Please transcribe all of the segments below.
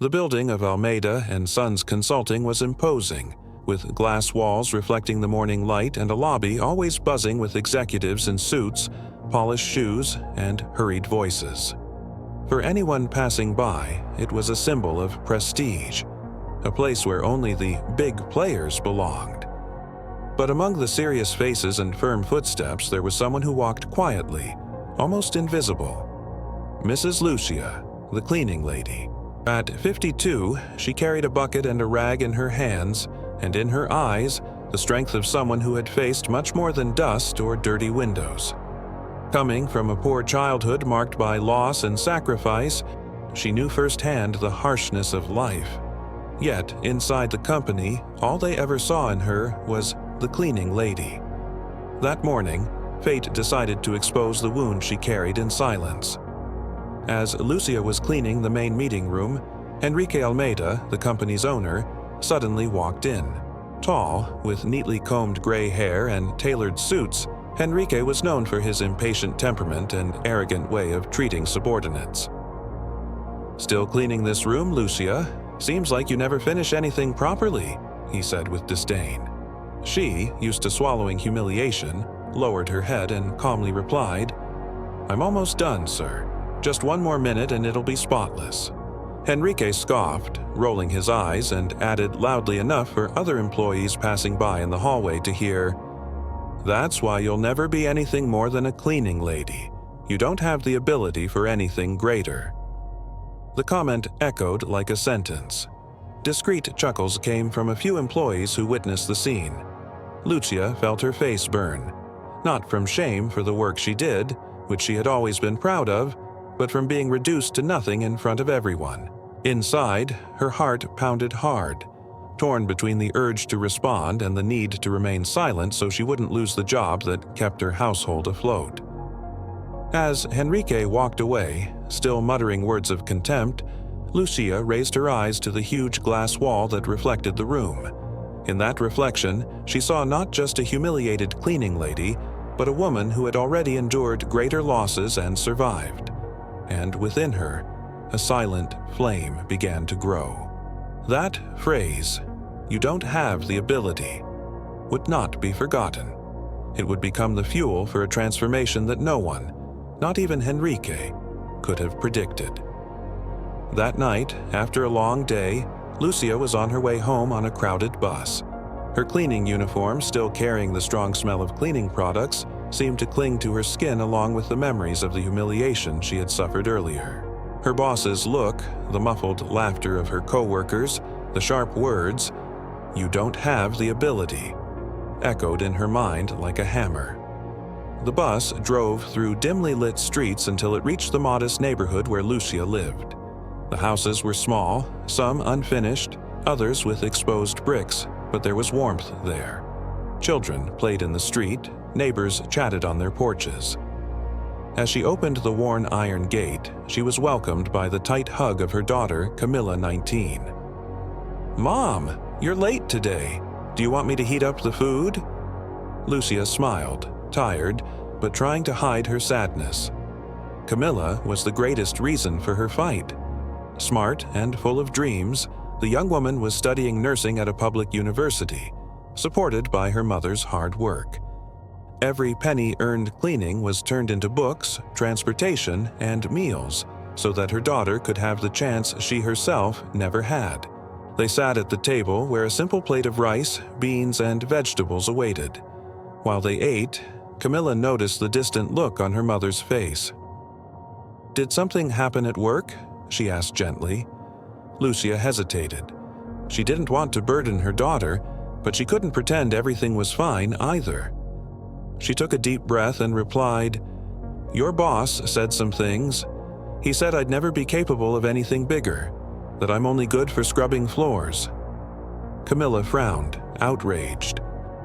The building of Almeida and Sons Consulting was imposing, with glass walls reflecting the morning light and a lobby always buzzing with executives in suits, polished shoes, and hurried voices. For anyone passing by, it was a symbol of prestige, a place where only the big players belonged. But among the serious faces and firm footsteps, there was someone who walked quietly, almost invisible. Mrs. Lucia, the cleaning lady. At 52, she carried a bucket and a rag in her hands, and in her eyes, the strength of someone who had faced much more than dust or dirty windows. Coming from a poor childhood marked by loss and sacrifice, she knew firsthand the harshness of life. Yet, inside the company, all they ever saw in her was the cleaning lady. That morning, fate decided to expose the wound she carried in silence. As Lucia was cleaning the main meeting room, Enrique Almeida, the company's owner, suddenly walked in. Tall, with neatly combed gray hair and tailored suits, Enrique was known for his impatient temperament and arrogant way of treating subordinates. "Still cleaning this room, Lucia? Seems like you never finish anything properly," he said with disdain. She, used to swallowing humiliation, lowered her head and calmly replied, "I'm almost done, sir. Just one more minute and it'll be spotless." Enrique scoffed, rolling his eyes, and added loudly enough for other employees passing by in the hallway to hear, "That's why you'll never be anything more than a cleaning lady. You don't have the ability for anything greater." The comment echoed like a sentence. Discreet chuckles came from a few employees who witnessed the scene. Lucia felt her face burn, not from shame for the work she did, which she had always been proud of, but from being reduced to nothing in front of everyone. Inside, her heart pounded hard, torn between the urge to respond and the need to remain silent so she wouldn't lose the job that kept her household afloat. As Enrique walked away, still muttering words of contempt, Lucia raised her eyes to the huge glass wall that reflected the room. In that reflection, she saw not just a humiliated cleaning lady, but a woman who had already endured greater losses and survived. And within her, a silent flame began to grow. That phrase, "You don't have the ability," would not be forgotten. It would become the fuel for a transformation that no one, not even Enrique, could have predicted. That night, after a long day, Lucia was on her way home on a crowded bus. Her cleaning uniform, still carrying the strong smell of cleaning products, seemed to cling to her skin along with the memories of the humiliation she had suffered earlier. Her boss's look, the muffled laughter of her co-workers, the sharp words, "You don't have the ability," echoed in her mind like a hammer. The bus drove through dimly lit streets until it reached the modest neighborhood where Lucia lived. The houses were small, some unfinished, others with exposed bricks, but there was warmth there. Children played in the street, neighbors chatted on their porches. As she opened the worn iron gate, she was welcomed by the tight hug of her daughter, Camilla, 19. "Mom, you're late today. Do you want me to heat up the food?" Lucia smiled, tired, but trying to hide her sadness. Camilla was the greatest reason for her fight. Smart and full of dreams, the young woman was studying nursing at a public university, supported by her mother's hard work. Every penny earned cleaning was turned into books, transportation, and meals, so that her daughter could have the chance she herself never had. They sat at the table where a simple plate of rice, beans, and vegetables awaited. While they ate, Camilla noticed the distant look on her mother's face. "Did something happen at work?" she asked gently. Lucia hesitated. She didn't want to burden her daughter, but she couldn't pretend everything was fine either. She took a deep breath and replied, "Your boss said some things. He said I'd never be capable of anything bigger, that I'm only good for scrubbing floors." Camilla frowned, outraged.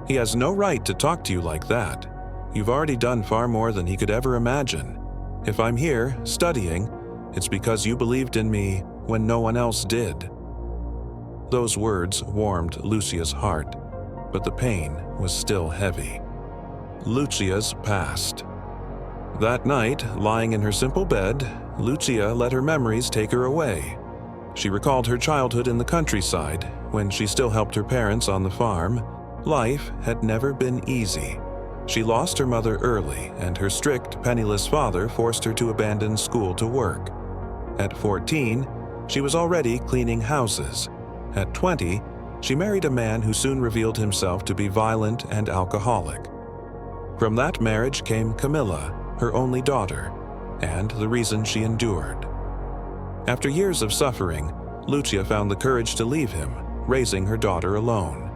"He has no right to talk to you like that. You've already done far more than he could ever imagine. If I'm here, studying, it's because you believed in me when no one else did." Those words warmed Lucia's heart, but the pain was still heavy. Lucia's past. That night, lying in her simple bed, Lucia let her memories take her away. She recalled her childhood in the countryside when she still helped her parents on the farm. Life had never been easy. She lost her mother early, and her strict, penniless father forced her to abandon school to work. At 14, she was already cleaning houses. At 20, she married a man who soon revealed himself to be violent and alcoholic. From that marriage came Camilla, her only daughter, and the reason she endured. After years of suffering, Lucia found the courage to leave him, raising her daughter alone.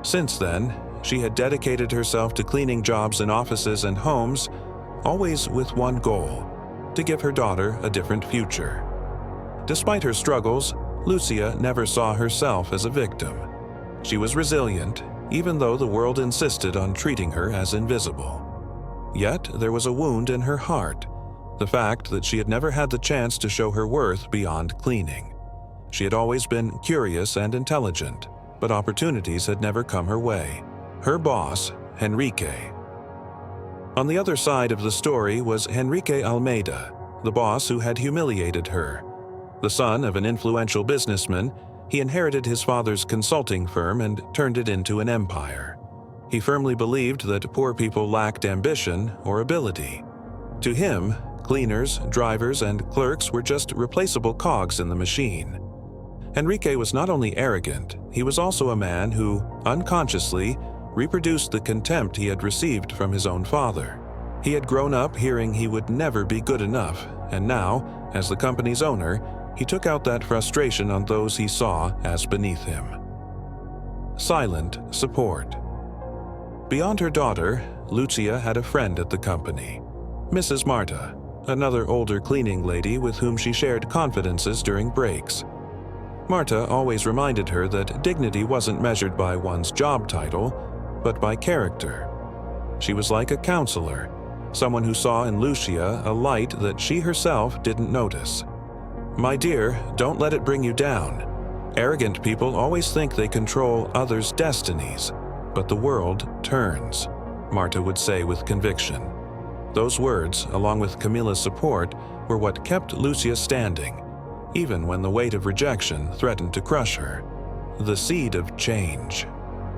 Since then, she had dedicated herself to cleaning jobs in offices and homes, always with one goal: to give her daughter a different future. Despite her struggles, Lucia never saw herself as a victim. She was resilient, even though the world insisted on treating her as invisible. Yet there was a wound in her heart, the fact that she had never had the chance to show her worth beyond cleaning. She had always been curious and intelligent, but opportunities had never come her way. Her boss, Henrique. On the other side of the story was Henrique Almeida, the boss who had humiliated her. The son of an influential businessman, he inherited his father's consulting firm and turned it into an empire. He firmly believed that poor people lacked ambition or ability. To him, cleaners, drivers, and clerks were just replaceable cogs in the machine. Henrique was not only arrogant, he was also a man who, unconsciously, reproduced the contempt he had received from his own father. He had grown up hearing he would never be good enough, and now, as the company's owner, he took out that frustration on those he saw as beneath him. Silent support. Beyond her daughter, Lucia had a friend at the company, Mrs. Marta, another older cleaning lady with whom she shared confidences during breaks. Marta always reminded her that dignity wasn't measured by one's job title, but by character. She was like a counselor, someone who saw in Lucia a light that she herself didn't notice. "My dear, don't let it bring you down. Arrogant people always think they control others' destinies, but the world turns," Marta would say with conviction. Those words, along with Camilla's support, were what kept Lucia standing, even when the weight of rejection threatened to crush her. The seed of change.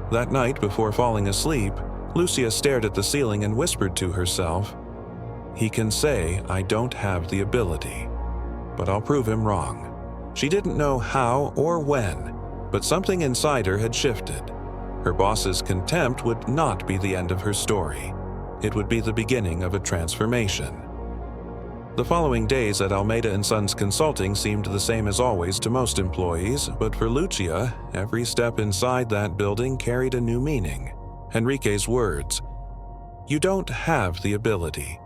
That night, before falling asleep, Lucia stared at the ceiling and whispered to herself, "He can say I don't have the ability, but I'll prove him wrong." She didn't know how or when, but something inside her had shifted. Her boss's contempt would not be the end of her story. It would be the beginning of a transformation. The following days at Almeida & Sons Consulting seemed the same as always to most employees, but for Lucia, every step inside that building carried a new meaning. Henrique's words, "You don't have the ability,"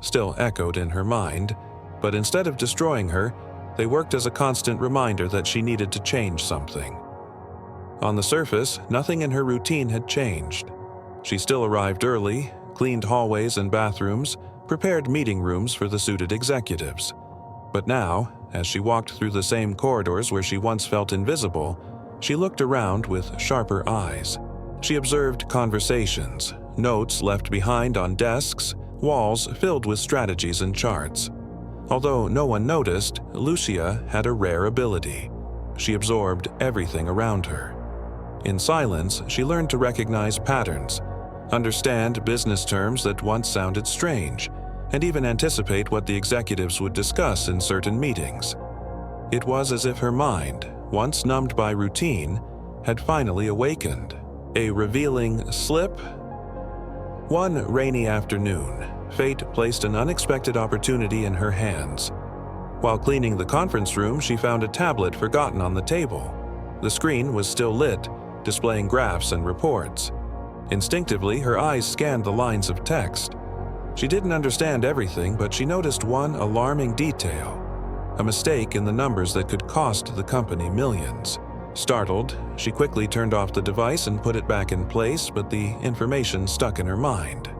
still echoed in her mind, but instead of destroying her, they worked as a constant reminder that she needed to change something. On the surface, nothing in her routine had changed. She still arrived early, cleaned hallways and bathrooms, prepared meeting rooms for the suited executives. But now, as she walked through the same corridors where she once felt invisible, she looked around with sharper eyes. She observed conversations, notes left behind on desks, walls filled with strategies and charts. Although no one noticed, Lucia had a rare ability. She absorbed everything around her. In silence, she learned to recognize patterns, understand business terms that once sounded strange, and even anticipate what the executives would discuss in certain meetings. It was as if her mind, once numbed by routine, had finally awakened. A revealing slip? One rainy afternoon, fate placed an unexpected opportunity in her hands. While cleaning the conference room, she found a tablet forgotten on the table. The screen was still lit, displaying graphs and reports. Instinctively, her eyes scanned the lines of text. She didn't understand everything, but she noticed one alarming detail: a mistake in the numbers that could cost the company millions. Startled, she quickly turned off the device and put it back in place, but the information stuck in her mind.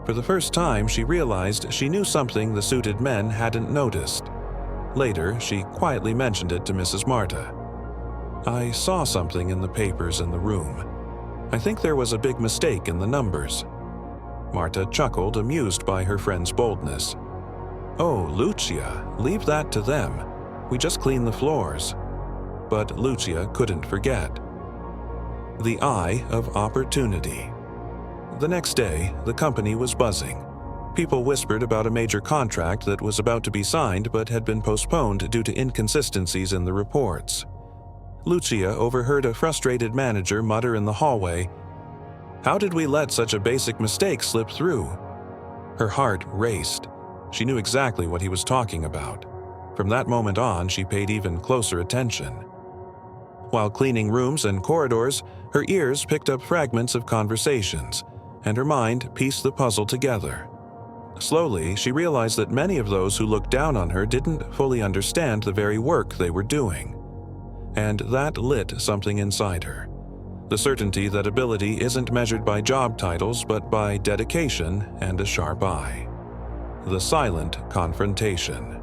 For the first time, she realized she knew something the suited men hadn't noticed. Later, she quietly mentioned it to Mrs. Marta. "I saw something in the papers in the room. I think there was a big mistake in the numbers." Marta chuckled, amused by her friend's boldness. "Oh, Lucia, leave that to them. We just clean the floors." But Lucia couldn't forget. The eye of opportunity. The next day, the company was buzzing. People whispered about a major contract that was about to be signed but had been postponed due to inconsistencies in the reports. Lucia overheard a frustrated manager mutter in the hallway, "How did we let such a basic mistake slip through?" Her heart raced. She knew exactly what he was talking about. From that moment on, she paid even closer attention. While cleaning rooms and corridors, her ears picked up fragments of conversations, and her mind pieced the puzzle together. Slowly, she realized that many of those who looked down on her didn't fully understand the very work they were doing. And that lit something inside her. The certainty that ability isn't measured by job titles but by dedication and a sharp eye. The silent confrontation.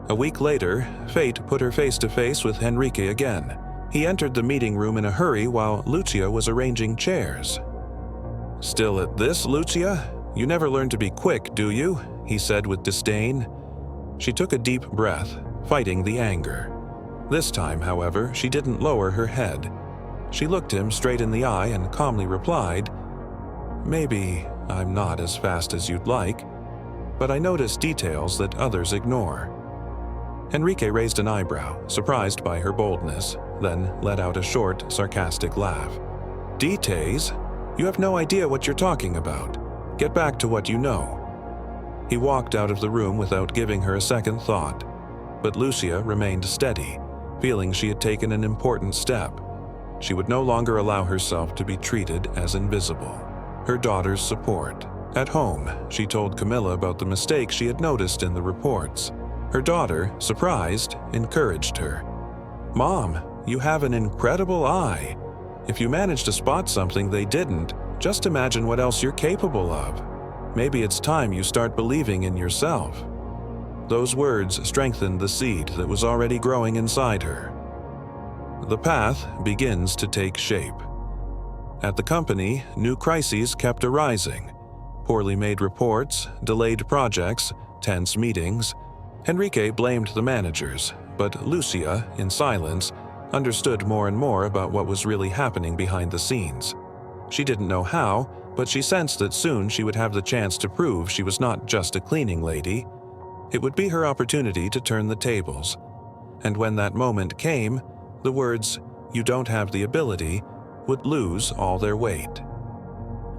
A week later, fate put her face to face with Henrique again. He entered the meeting room in a hurry while Lucia was arranging chairs. "Still at this, Lucia? You never learn to be quick, do you?" he said with disdain. She took a deep breath, fighting the anger. This time, however, she didn't lower her head. She looked him straight in the eye and calmly replied, "Maybe I'm not as fast as you'd like, but I notice details that others ignore." Henrique raised an eyebrow, surprised by her boldness, then let out a short, sarcastic laugh. "Details? You have no idea what you're talking about. Get back to what you know." He walked out of the room without giving her a second thought, but Lucia remained steady, feeling she had taken an important step. She would no longer allow herself to be treated as invisible. Her daughter's support. At home, she told Camilla about the mistake she had noticed in the reports. Her daughter, surprised, encouraged her. "Mom, you have an incredible eye. If you manage to spot something they didn't, just imagine what else you're capable of. Maybe it's time you start believing in yourself." Those words strengthened the seed that was already growing inside her. The path begins to take shape. At the company, new crises kept arising. Poorly made reports, delayed projects, tense meetings. Henrique blamed the managers, but Lucia, in silence, understood more and more about what was really happening behind the scenes. She didn't know how, but she sensed that soon she would have the chance to prove she was not just a cleaning lady. It would be her opportunity to turn the tables. And when that moment came, the words, "You don't have the ability," would lose all their weight.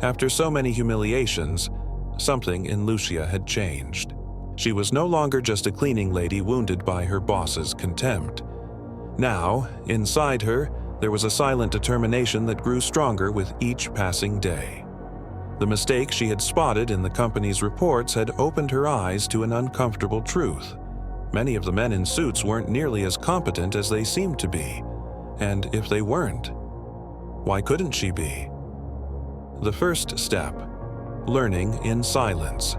After so many humiliations, something in Lucia had changed. She was no longer just a cleaning lady wounded by her boss's contempt. Now, inside her, there was a silent determination that grew stronger with each passing day. The mistake she had spotted in the company's reports had opened her eyes to an uncomfortable truth. Many of the men in suits weren't nearly as competent as they seemed to be. And if they weren't, why couldn't she be? The first step: learning in silence.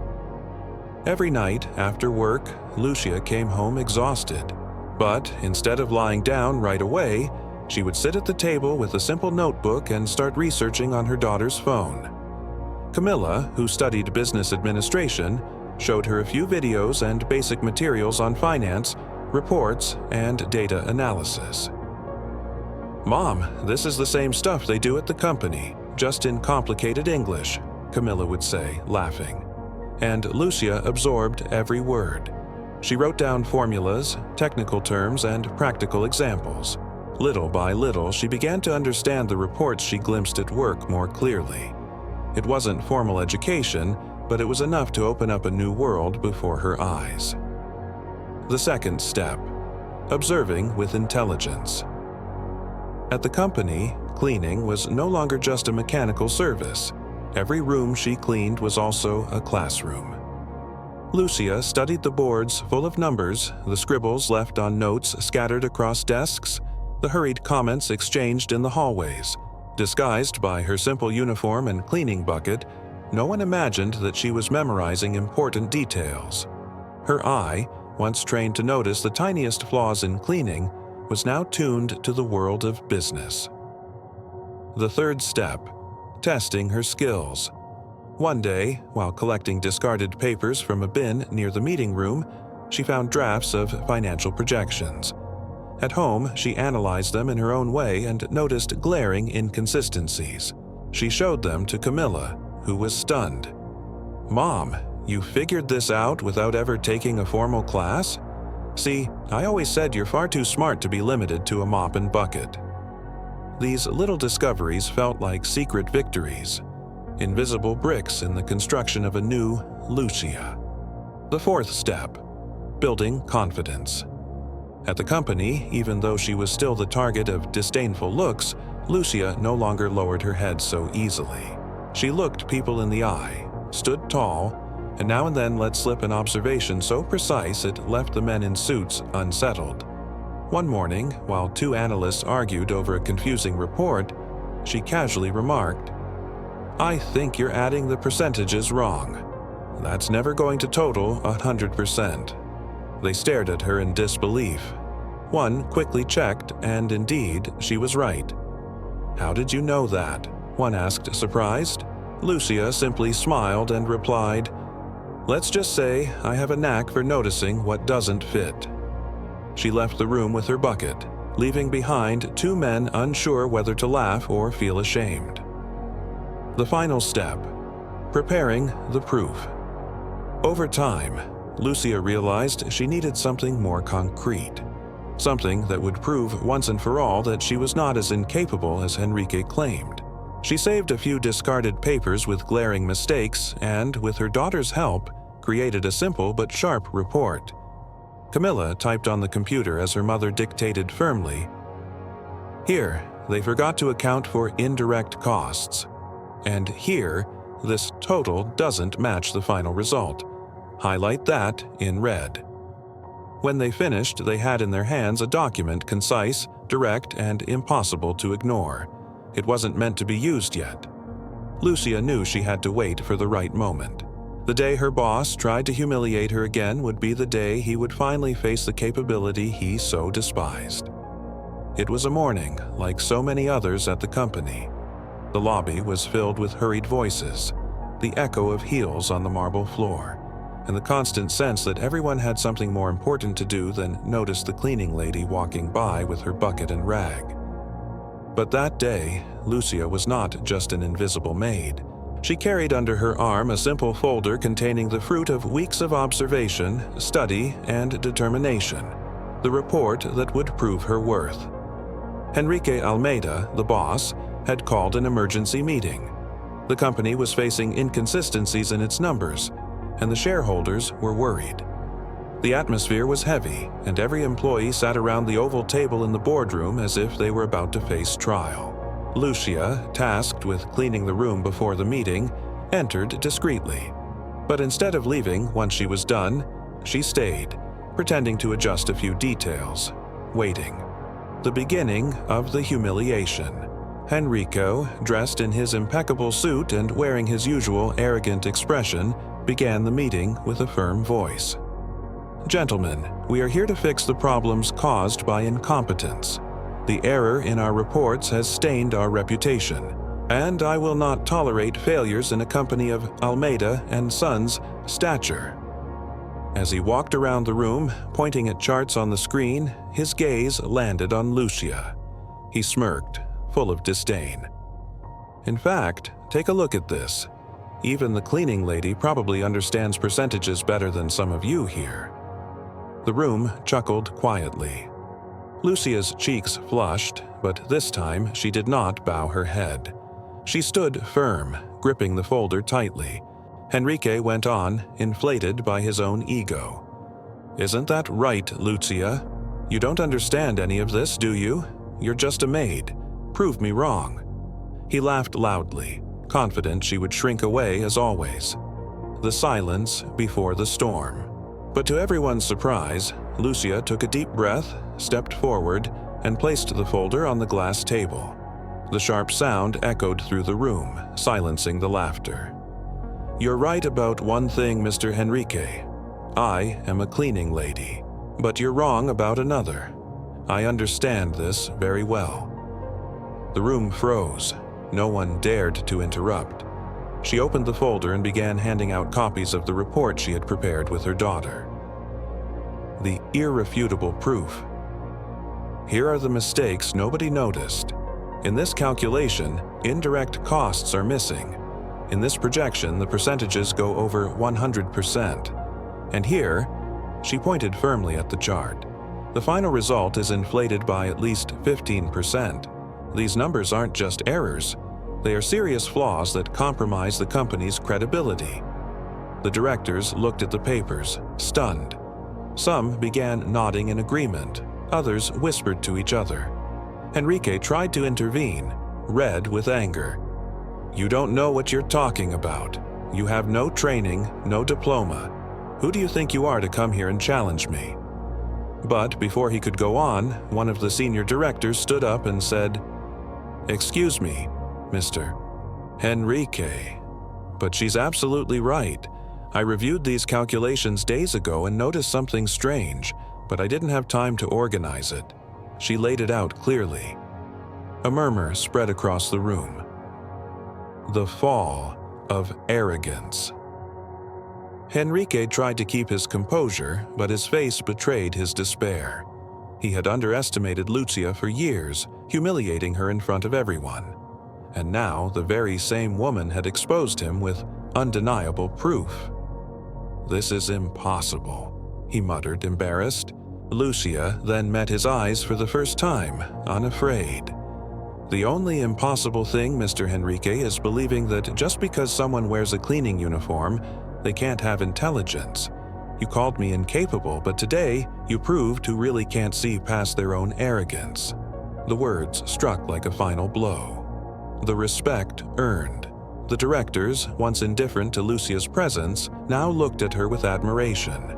Every night after work, Lucia came home exhausted. But instead of lying down right away, she would sit at the table with a simple notebook and start researching on her daughter's phone. Camilla, who studied business administration, showed her a few videos and basic materials on finance, reports, and data analysis. "Mom, this is the same stuff they do at the company, just in complicated English," Camilla would say, laughing. And Lucia absorbed every word. She wrote down formulas, technical terms, and practical examples. Little by little, she began to understand the reports she glimpsed at work more clearly. It wasn't formal education, but it was enough to open up a new world before her eyes. The second step: observing with intelligence. At the company, cleaning was no longer just a mechanical service. Every room she cleaned was also a classroom. Lucia studied the boards full of numbers, the scribbles left on notes scattered across desks, the hurried comments exchanged in the hallways. Disguised by her simple uniform and cleaning bucket, no one imagined that she was memorizing important details. Her eye, once trained to notice the tiniest flaws in cleaning, was now tuned to the world of business. The third step: testing her skills. One day, while collecting discarded papers from a bin near the meeting room, She found drafts of financial projections. At home, she analyzed them in her own way and noticed glaring inconsistencies. She showed them to Camilla, who was stunned. "Mom, you figured this out without ever taking a formal class? See, I always said you're far too smart to be limited to a mop and bucket." These little discoveries felt like secret victories, invisible bricks in the construction of a new Lucia. The fourth step: building confidence. At the company, even though she was still the target of disdainful looks, Lucia no longer lowered her head so easily. She looked people in the eye, stood tall, and now and then let slip an observation so precise it left the men in suits unsettled. One morning, while two analysts argued over a confusing report, she casually remarked, "I think you're adding the percentages wrong. That's never going to total 100%. They stared at her in disbelief. One quickly checked, and indeed, she was right. "How did you know that?" one asked, surprised. Lucia simply smiled and replied, "Let's just say I have a knack for noticing what doesn't fit." She left the room with her bucket, leaving behind two men unsure whether to laugh or feel ashamed. The final step: preparing the proof. Over time, Lucia realized she needed something more concrete, something that would prove once and for all that she was not as incapable as Henrique claimed. She saved a few discarded papers with glaring mistakes and, with her daughter's help, created a simple but sharp report. Camilla typed on the computer as her mother dictated firmly, "Here, they forgot to account for indirect costs. And here, this total doesn't match the final result. Highlight that in red." When they finished, they had in their hands a document concise, direct, and impossible to ignore. It wasn't meant to be used yet. Lucia knew she had to wait for the right moment. The day her boss tried to humiliate her again would be the day he would finally face the capability he so despised. It was a morning like so many others at the company. The lobby was filled with hurried voices, the echo of heels on the marble floor, and the constant sense that everyone had something more important to do than notice the cleaning lady walking by with her bucket and rag. But that day, Lucia was not just an invisible maid. She carried under her arm a simple folder containing the fruit of weeks of observation, study, and determination, the report that would prove her worth. Henrique Almeida, the boss, had called an emergency meeting. The company was facing inconsistencies in its numbers, and the shareholders were worried. The atmosphere was heavy, and every employee sat around the oval table in the boardroom as if they were about to face trial. Lucia, tasked with cleaning the room before the meeting, entered discreetly. But instead of leaving once she was done, she stayed, pretending to adjust a few details, waiting. The beginning of the humiliation. Henrico, dressed in his impeccable suit and wearing his usual arrogant expression, began the meeting with a firm voice. "Gentlemen, we are here to fix the problems caused by incompetence. The error in our reports has stained our reputation, and I will not tolerate failures in a company of Almeida and Sons' stature." As he walked around the room, pointing at charts on the screen, his gaze landed on Lucia. He smirked, full of disdain. "In fact, take a look at this. Even the cleaning lady probably understands percentages better than some of you here." The room chuckled quietly. Lucia's cheeks flushed, but this time she did not bow her head. She stood firm, gripping the folder tightly. Henrique went on, inflated by his own ego. "Isn't that right, Lucia? You don't understand any of this, do you? You're just a maid. Prove me wrong." He laughed loudly, confident she would shrink away as always. The silence before the storm. But to everyone's surprise, Lucia took a deep breath, stepped forward, and placed the folder on the glass table. The sharp sound echoed through the room, silencing the laughter. "You're right about one thing, Mr. Henrique. I am a cleaning lady. But you're wrong about another. I understand this very well." The room froze. No one dared to interrupt. She opened the folder and began handing out copies of the report she had prepared with her daughter. the irrefutable proof. Here are the mistakes nobody noticed. In this calculation, indirect costs are missing. In this projection, the percentages go over 100%. And here, she pointed firmly at the chart. The final result is inflated by at least 15%. These numbers aren't just errors. They are serious flaws that compromise the company's credibility. The directors looked at the papers, stunned. Some began nodding in agreement. Others whispered to each other. Henrique tried to intervene, red with anger. "You don't know what you're talking about. You have no training, no diploma. Who do you think you are to come here and challenge me?" But before he could go on, one of the senior directors stood up and said, "Excuse me, Mr. Henrique, but she's absolutely right. I reviewed these calculations days ago and noticed something strange, but I didn't have time to organize it." She laid it out clearly. A murmur spread across the room. The fall of arrogance. Henrique tried to keep his composure, but his face betrayed his despair. He had underestimated Lucia for years, humiliating her in front of everyone. And now the very same woman had exposed him with undeniable proof. "This is impossible," he muttered, embarrassed. Lucia then met his eyes for the first time, unafraid. "The only impossible thing, Mr. Henrique, is believing that just because someone wears a cleaning uniform, they can't have intelligence. You called me incapable, but today you proved who really can't see past their own arrogance." The words struck like a final blow. The respect earned. The directors, once indifferent to Lucia's presence, now looked at her with admiration.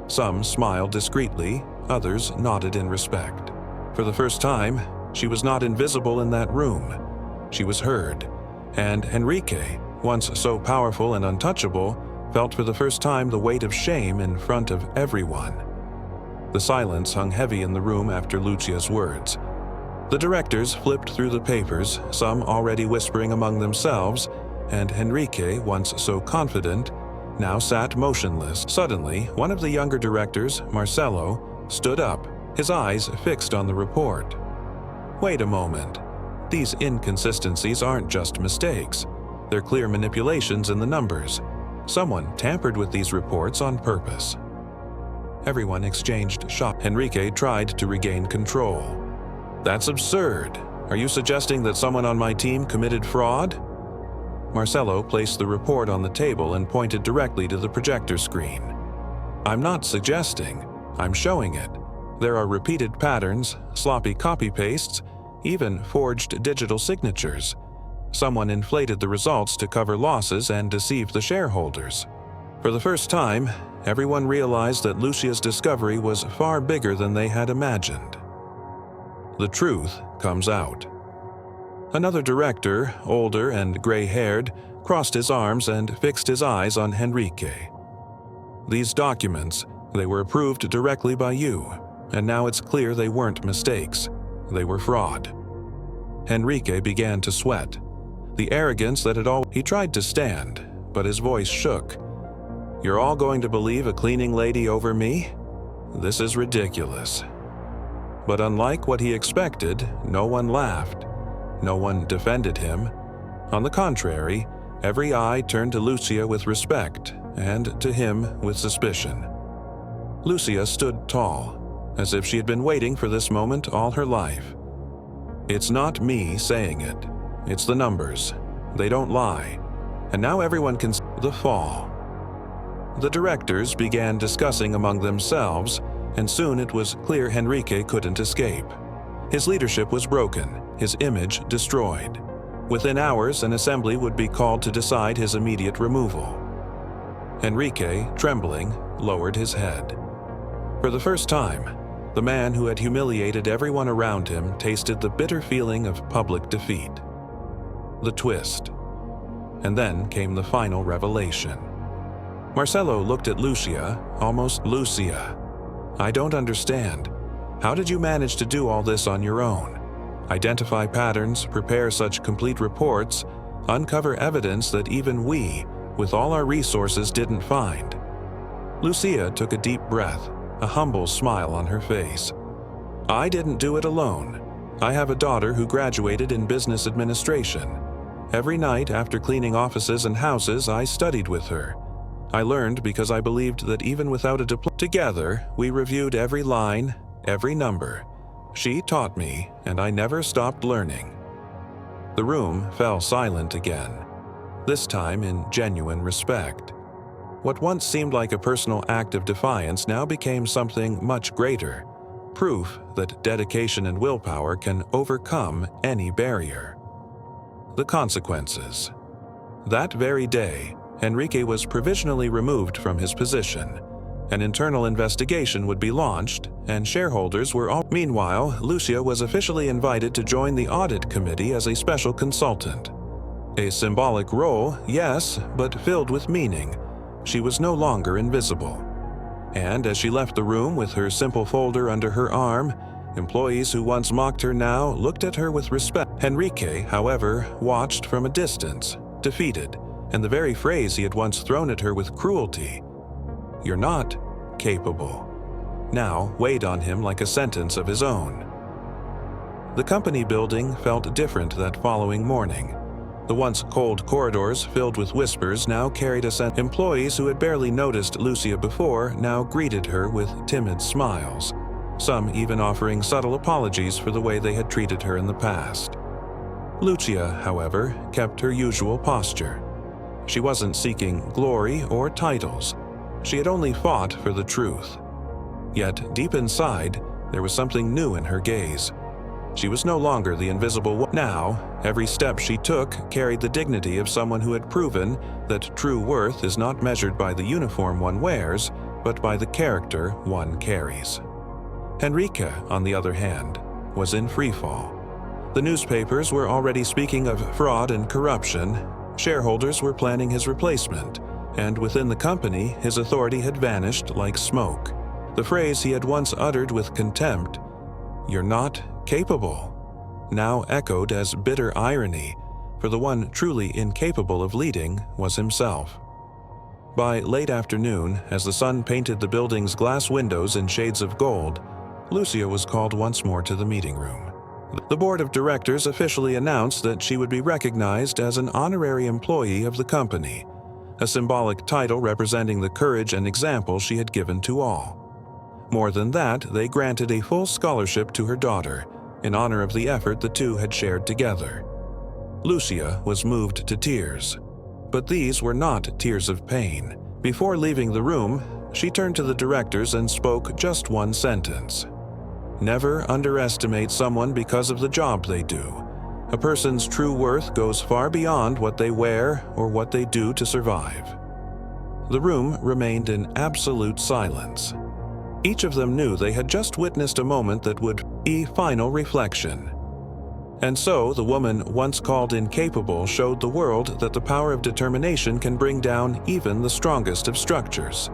Some smiled discreetly, others nodded in respect. For the first time, she was not invisible in that room. She was heard, and Henrique, once so powerful and untouchable, felt for the first time the weight of shame in front of everyone. The silence hung heavy in the room after Lucia's words. The directors flipped through the papers, some already whispering among themselves, and Henrique, once so confident, now sat motionless. Suddenly, one of the younger directors, Marcelo, stood up, his eyes fixed on the report. "Wait a moment. These inconsistencies aren't just mistakes. They're clear manipulations in the numbers. Someone tampered with these reports on purpose." Everyone exchanged shock. Henrique tried to regain control. "That's absurd. Are you suggesting that someone on my team committed fraud?" Marcelo placed the report on the table and pointed directly to the projector screen. "I'm not suggesting. I'm showing it. There are repeated patterns, sloppy copy-pastes, even forged digital signatures. Someone inflated the results to cover losses and deceive the shareholders." For the first time, everyone realized that Lucia's discovery was far bigger than they had imagined. The truth comes out. Another director, older and gray-haired, crossed his arms and fixed his eyes on Henrique. "These documents, they were approved directly by you, and now it's clear they weren't mistakes. They were fraud." Henrique began to sweat. The arrogance that had all... He tried to stand, but his voice shook. "You're all going to believe a cleaning lady over me? This is ridiculous." But unlike what he expected, no one laughed. No one defended him. On the contrary, every eye turned to Lucia with respect, and to him with suspicion. Lucia stood tall, as if she had been waiting for this moment all her life. "It's not me saying it. It's the numbers. They don't lie. And now everyone can see the fall." The directors began discussing among themselves, and soon it was clear Henrique couldn't escape. His leadership was broken, his image destroyed. Within hours, an assembly would be called to decide his immediate removal. Henrique, trembling, lowered his head. For the first time, the man who had humiliated everyone around him tasted the bitter feeling of public defeat. The twist. And then came the final revelation. Marcelo looked at Lucia, almost. "Lucia, I don't understand. How did you manage to do all this on your own? Identify patterns, prepare such complete reports, uncover evidence that even we, with all our resources, didn't find?" Lucia took a deep breath, a humble smile on her face. "I didn't do it alone. I have a daughter who graduated in business administration. Every night after cleaning offices and houses, I studied with her. I learned because I believed that even without a diploma, together we reviewed every line, every number. She taught me, and I never stopped learning." The room fell silent again, this time in genuine respect. What once seemed like a personal act of defiance now became something much greater, proof that dedication and willpower can overcome any barrier. The consequences. That very day, Enrique was provisionally removed from his position. An internal investigation would be launched, and shareholders were all. Meanwhile, Lucia was officially invited to join the audit committee as a special consultant. A symbolic role, yes, but filled with meaning. She was no longer invisible. And as she left the room with her simple folder under her arm, employees who once mocked her now looked at her with respect. Enrique, however, watched from a distance, defeated, and the very phrase he had once thrown at her with cruelty, "You're not capable," now weighed on him like a sentence of his own. The company building felt different that following morning. The once cold corridors filled with whispers now carried a sense. Employees who had barely noticed Lucia before now greeted her with timid smiles, some even offering subtle apologies for the way they had treated her in the past. Lucia, however, kept her usual posture. She wasn't seeking glory or titles. She had only fought for the truth. Yet, deep inside, there was something new in her gaze. She was no longer the invisible one. Now, every step she took carried the dignity of someone who had proven that true worth is not measured by the uniform one wears, but by the character one carries. Enrique, on the other hand, was in freefall. The newspapers were already speaking of fraud and corruption. Shareholders were planning his replacement, and within the company, his authority had vanished like smoke. The phrase he had once uttered with contempt, "You're not capable," now echoed as bitter irony, for the one truly incapable of leading was himself. By late afternoon, as the sun painted the building's glass windows in shades of gold, Lucia was called once more to the meeting room. The board of directors officially announced that she would be recognized as an honorary employee of the company, a symbolic title representing the courage and example she had given to all. More than that, they granted a full scholarship to her daughter, in honor of the effort the two had shared together. Lucia was moved to tears, but these were not tears of pain. Before leaving the room, she turned to the directors and spoke just one sentence. "Never underestimate someone because of the job they do. A person's true worth goes far beyond what they wear or what they do to survive." The room remained in absolute silence. Each of them knew they had just witnessed a moment that would be final reflection. And so, the woman once called incapable showed the world that the power of determination can bring down even the strongest of structures.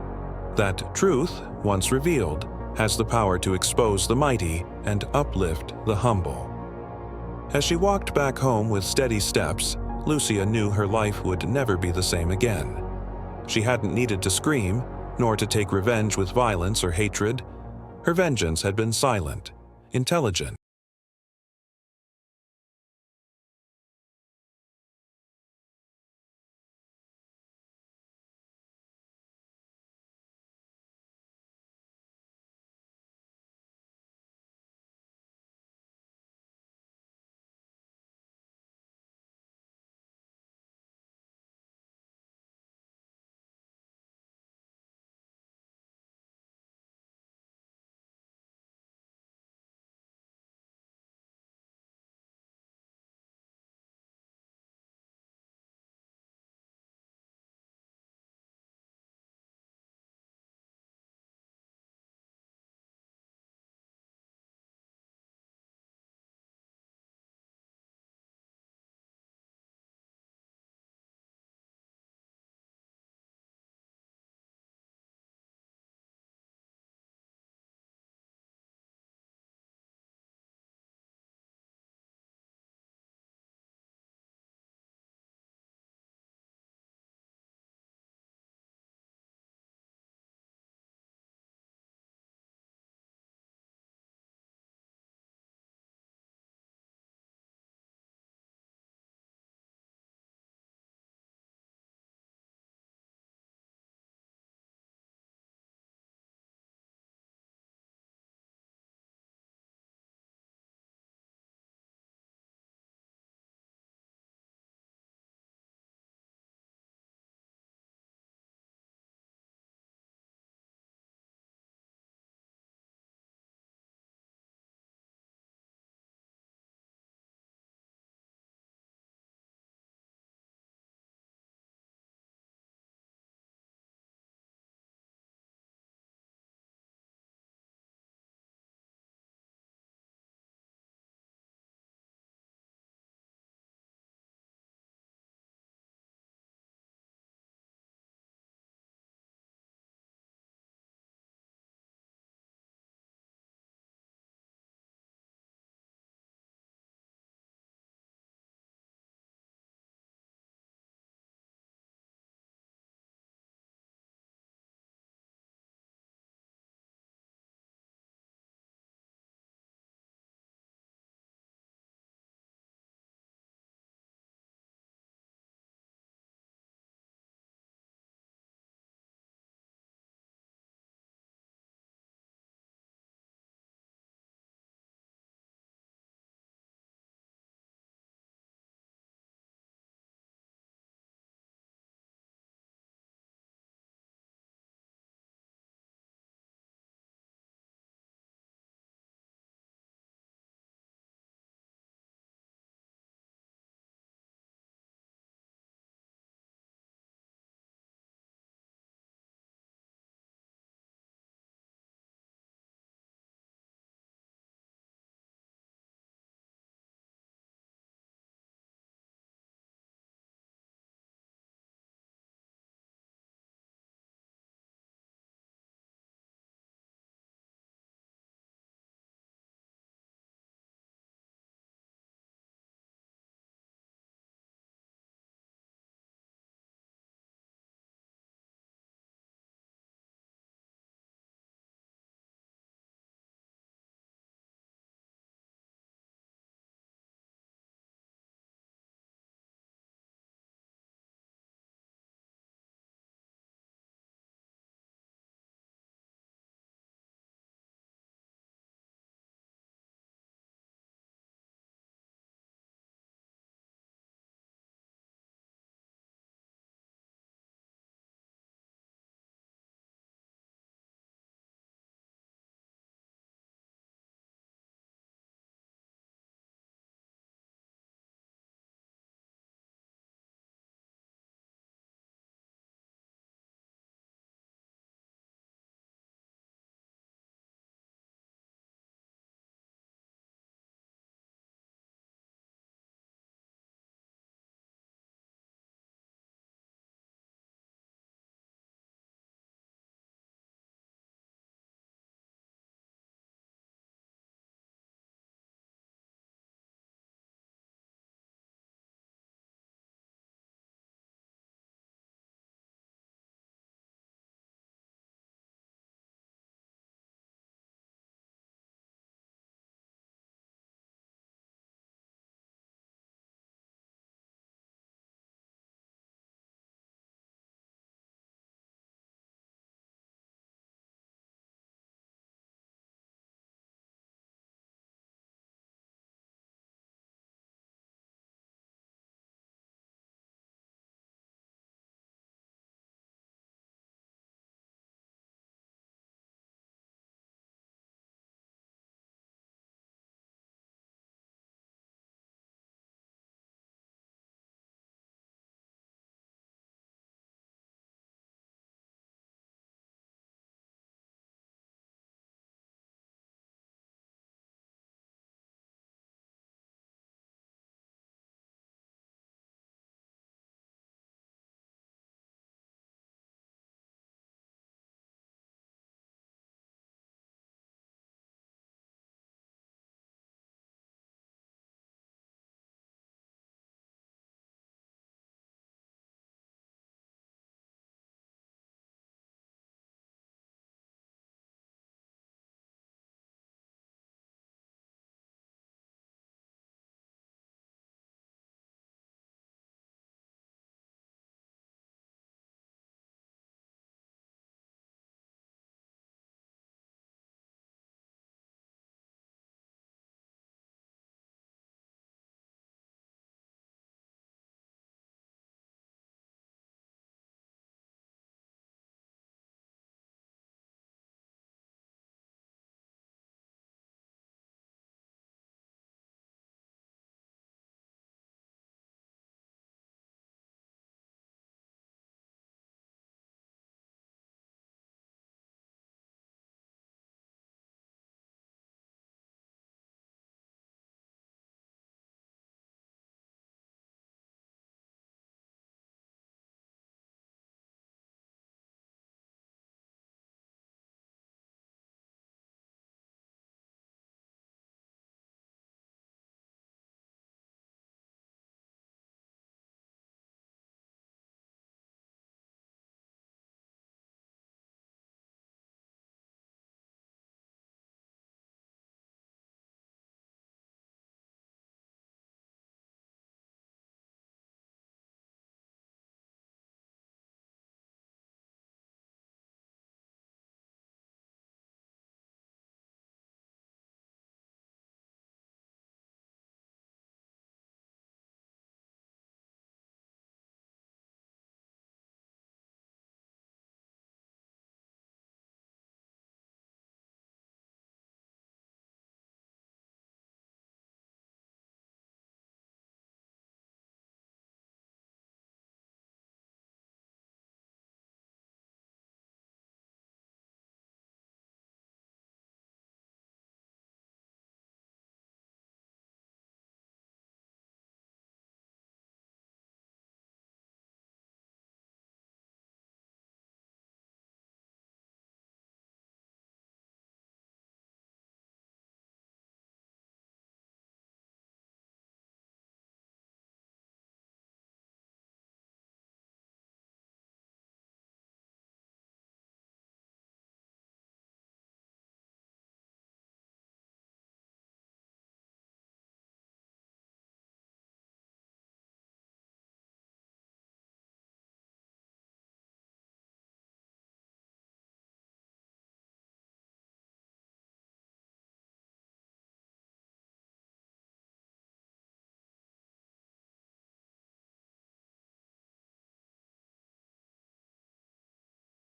That truth, once revealed, has the power to expose the mighty and uplift the humble. As she walked back home with steady steps, Lucia knew her life would never be the same again. She hadn't needed to scream, nor to take revenge with violence or hatred. Her vengeance had been silent, intelligent,